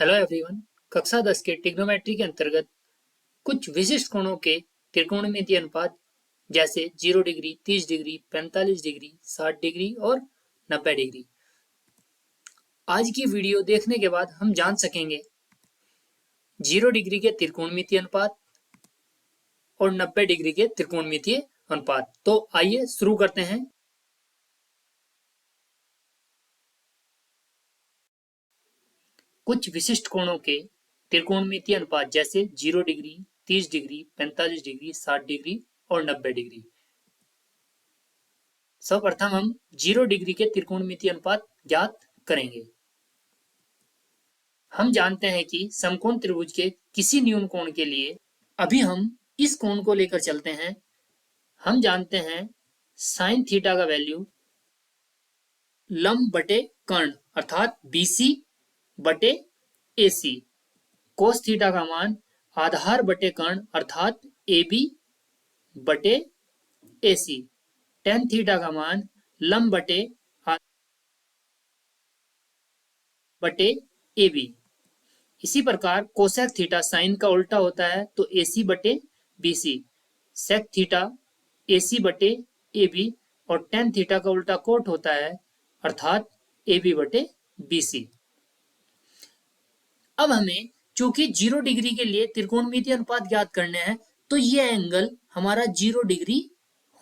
Hello everyone. कक्षा 10 के trigonometry के अंतर्गत कुछ विशिष्ट कोणों के त्रिकोणमितीय अनुपात जैसे 0 डिग्री, 30 डिग्री, 45 डिग्री, 60 डिग्री और 90 डिग्री। आज की वीडियो देखने के बाद हम जान सकेंगे 0 डिग्री के त्रिकोणमितीय अनुपात और 90 डिग्री के त्रिकोणमितीय अनुपात। तो आइए शुरू करते हैं। कुछ विशिष्ट कोणों के त्रिकोणमितीय अनुपात जैसे 0 डिग्री, 30 डिग्री, 45 डिग्री, 60 डिग्री और 90 डिग्री। सर्वप्रथम हम 0 डिग्री के त्रिकोणमितीय अनुपात ज्ञात करेंगे। हम जानते हैं कि समकोण त्रिभुज के किसी न्यून कोण के लिए, अभी हम इस कोण को लेकर चलते हैं। हम जानते हैं साइन थीटा का वैल्यू लंब बटे कर्ण अर्थात BC बटे AC, कोस थीटा का मान आधार बटे कर्ण अर्थात AB बटे AC, टेन थीटा का मान लंब बटे AB। इसी प्रकार कोसेक थीटा साइन का उल्टा होता है तो AC बटे BC, सेक थीटा AC बटे AB और टेन थीटा का उल्टा कोट होता है अर्थात AB बटे BC। अब हमें चूंकि 0 डिग्री के लिए त्रिकोणमितीय अनुपात ज्ञात करने हैं तो ये एंगल हमारा 0 डिग्री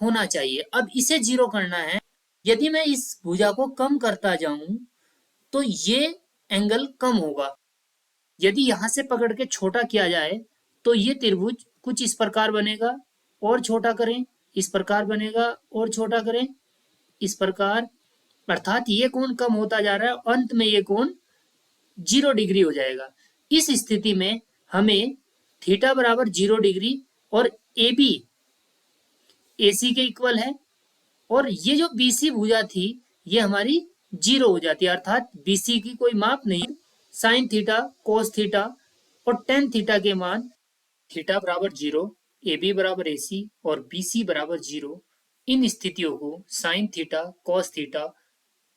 होना चाहिए। अब इसे 0 करना है। यदि मैं इस भुजा को कम करता जाऊं तो ये एंगल कम होगा। यदि यहां से पकड़ के छोटा किया जाए तो ये त्रिभुज कुछ इस प्रकार बनेगा, और छोटा करें, इस प्रकार बनेगा और छोटा करें, इस प्रकार, अर्थात ये कोण कम होता जा रहा है। अंत में ये कोण 0 डिग्री हो जाएगा। इस स्थिति में हमें थीटा बराबर 0 डिग्री और AB AC के इक्वल है, और ये जो BC भुजा थी ये हमारी 0 हो जाती है, अर्थात BC की कोई माप नहीं। साइन थीटा, कोस थीटा और टेन थीटा के मान थीटा बराबर 0, AB बराबर AC और BC बराबर 0, इन स्थितियों को साइन थीटा, कोस थीटा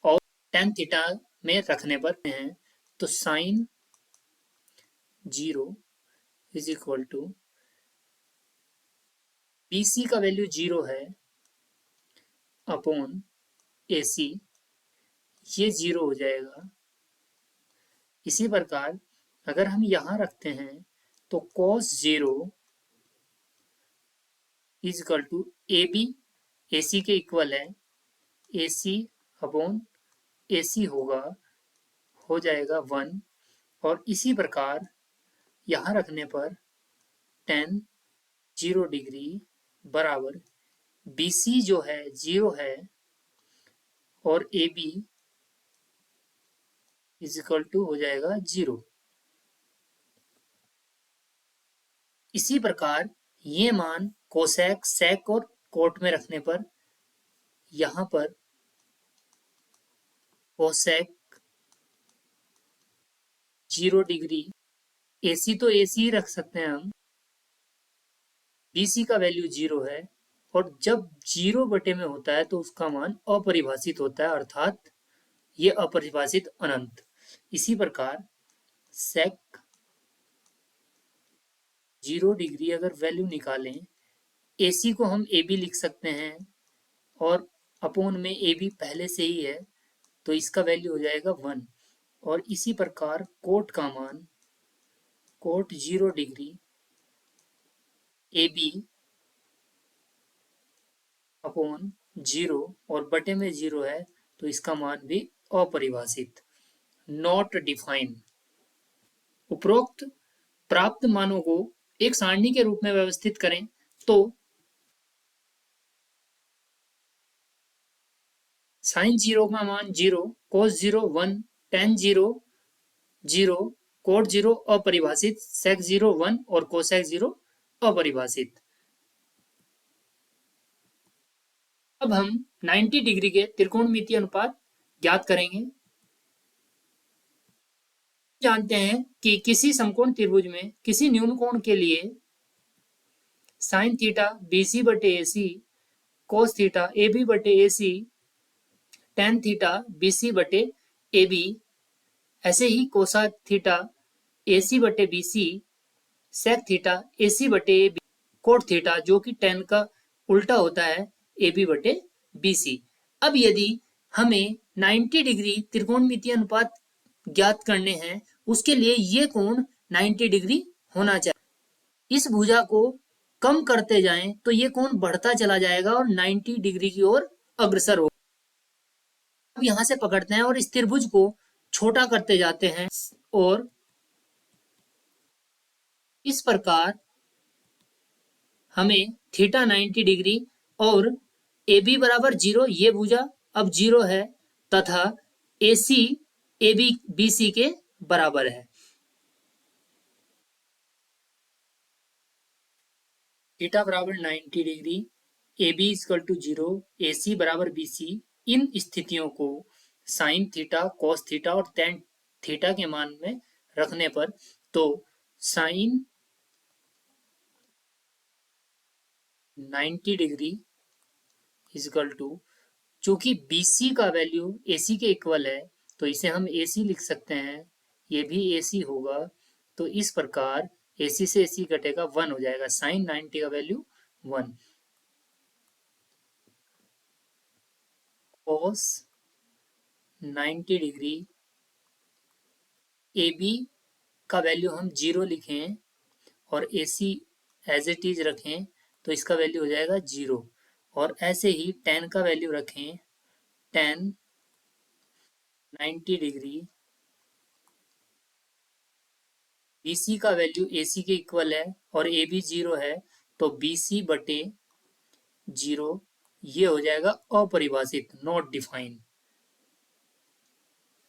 और टेन थीटा में रखने पर हैं तो sine 0 is equal to BC का वैल्यू 0 है अपॉन AC, ये 0 हो जाएगा। इसी प्रकार अगर हम यहां रखते हैं तो cos 0 is equal to AB AC के इक्वल है, AC अपॉन AC होगा, हो जाएगा 1। और इसी प्रकार यहां रखने पर tan 0 डिग्री बराबर BC जो है 0 है और AB इज इक्वल टू हो जाएगा 0। इसी प्रकार ये मान कोसेक, सेक और कोट में रखने पर यहां पर कोसेक 0 डिग्री, AC तो AC ही रख सकते हैं हम, BC का वैल्यू 0 है, और जब 0 बटे में होता है तो उसका मान अपरिभाषित होता है, अर्थात ये अपरिभाषित अनंत। इसी प्रकार सेक 0 डिग्री अगर वैल्यू निकालें, AC को हम AB लिख सकते हैं और अपॉन में AB पहले से ही है तो इसका वैल्यू हो जाएगा 1। और इसी प्रकार कोट का मान, कोट 0 डिग्री AB अपॉन 0 और बटे में 0 है तो इसका मान भी अपरिभाषित, नॉट डिफाइन। उपरोक्त प्राप्त मानों को एक सारणी के रूप में व्यवस्थित करें तो साइन 0 का मान 0, कोस 0 1, टेन 0 0, कोट 0 अपरिभाषित, सेक 0 1 और कोसेक 0 अपरिभाषित। अब हम 90 डिग्री के त्रिकोणमितीय अनुपात ज्ञात करेंगे। जानते हैं कि किसी समकोण त्रिभुज में किसी न्यून कोण के लिए साइन थीटा BC बटे AC, कोस थीटा AB बटे AC, टेन थीटा BC बटे AB, ऐसे ही कोसा थीटा AC बटे BC sec थीटा AC बटे AB कोट थीटा, जो कि tan का उल्टा होता है AB बटे BC। अब यदि हमें 90 डिग्री त्रिकोणमितीय अनुपात ज्ञात करने हैं, उसके लिए ये कोण 90 डिग्री होना चाहिए। इस भुजा को कम करते जाएं तो ये कोण बढ़ता चला जाएगा और 90 डिग्री की ओर अग्रसर होगा। अब यहां से पकड़ते हैं और इस त्रिभुज को छोटा करते जाते हैं और इस प्रकार हमें थीटा 90 डिग्री और AB बराबर 0, ये भुजा अब 0 है तथा AC AB BC के बराबर है। थीटा बराबर 90 degree, AB equal to 0, AC बराबर BC। इन स्थितियों को साइन थीटा, कॉस थीटा और टेन थीटा के मान में रखने पर तो साइन 90 डिग्री इक्वल टू, चूंकि BC का वैल्यू AC के इक्वल है तो इसे हम AC लिख सकते हैं, ये भी AC होगा। तो इस प्रकार AC से AC कटेगा, 1 हो जाएगा, साइन 90 का वैल्यू 1। कॉस 90 डिग्री, AB का वैल्यू हम 0 लिखें और AC एज इट इज रखें तो इसका वैल्यू हो जाएगा 0। और ऐसे ही tan का वैल्यू रखें, tan 90 डिग्री, BC का वैल्यू AC के इक्वल है और AB 0 है तो BC बटे 0 ये हो जाएगा अपरिभाषित, नॉट डिफाइन।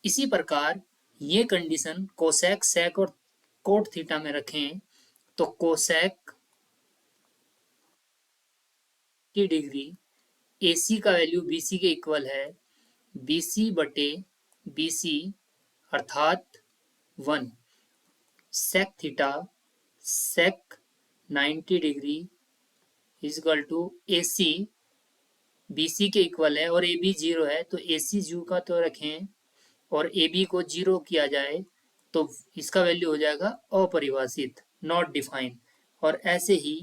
इसी प्रकार ये कंडीशन कोसेक, सेक और कोट थीटा में रखें तो कोसेक की डिग्री, AC का वैल्यू BC के इक्वल है, BC बटे BC अर्थात 1। Sec theta, sec 90 degree equal to AC BC के इक्वल है और AB 0 है तो AC 0 का तो रखें और AB को 0 किया जाए तो इसका वैल्यू हो जाएगा अपरिभाषित, नॉट डिफाइन। और ऐसे ही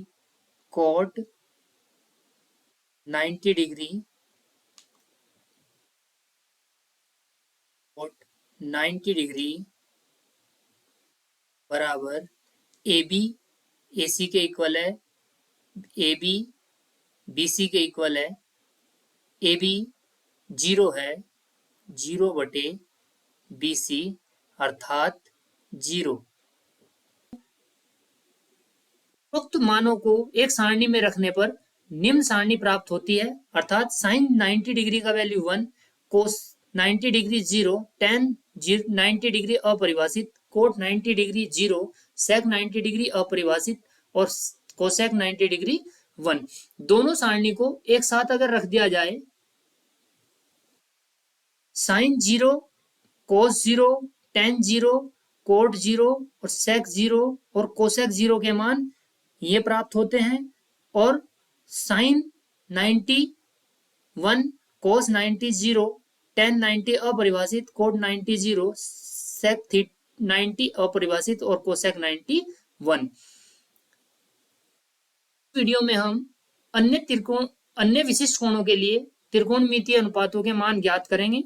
कोट 90 डिग्री, कोट 90 डिग्री बराबर AB AC के इक्वल है, AB BC के इक्वल है, AB 0 है, 0 बटे BC अर्थात 0। उक्त मानों को एक सारणी में रखने पर निम्न सारणी प्राप्त होती है, अर्थात साइन 90 डिग्री का वैल्यू 1, कोस 90 डिग्री 0, tan 90 डिग्री अपरिभाषित, कोट 90 डिग्री 0, सेक 90 डिग्री अपरिभाषित और कोसेक 90 डिग्री 1। दोनों सारणी को एक साथ अगर रख दिया जाए, साइन 0, कोस 0, tan 0, कोट 0 और सेक 0 और कोसेक 0 के मान ये प्राप्त होते हैं और साइन 90 1, कोस 90 0, tan 90 अपरिभाषित, कोट 90 0, सेक 90 अपरिभाषित और कोसेक 90 1। वीडियो में हम अन्य विशिष्ट कोणों के लिए त्रिकोणमितीय अनुपातों के मान ज्ञात करेंगे।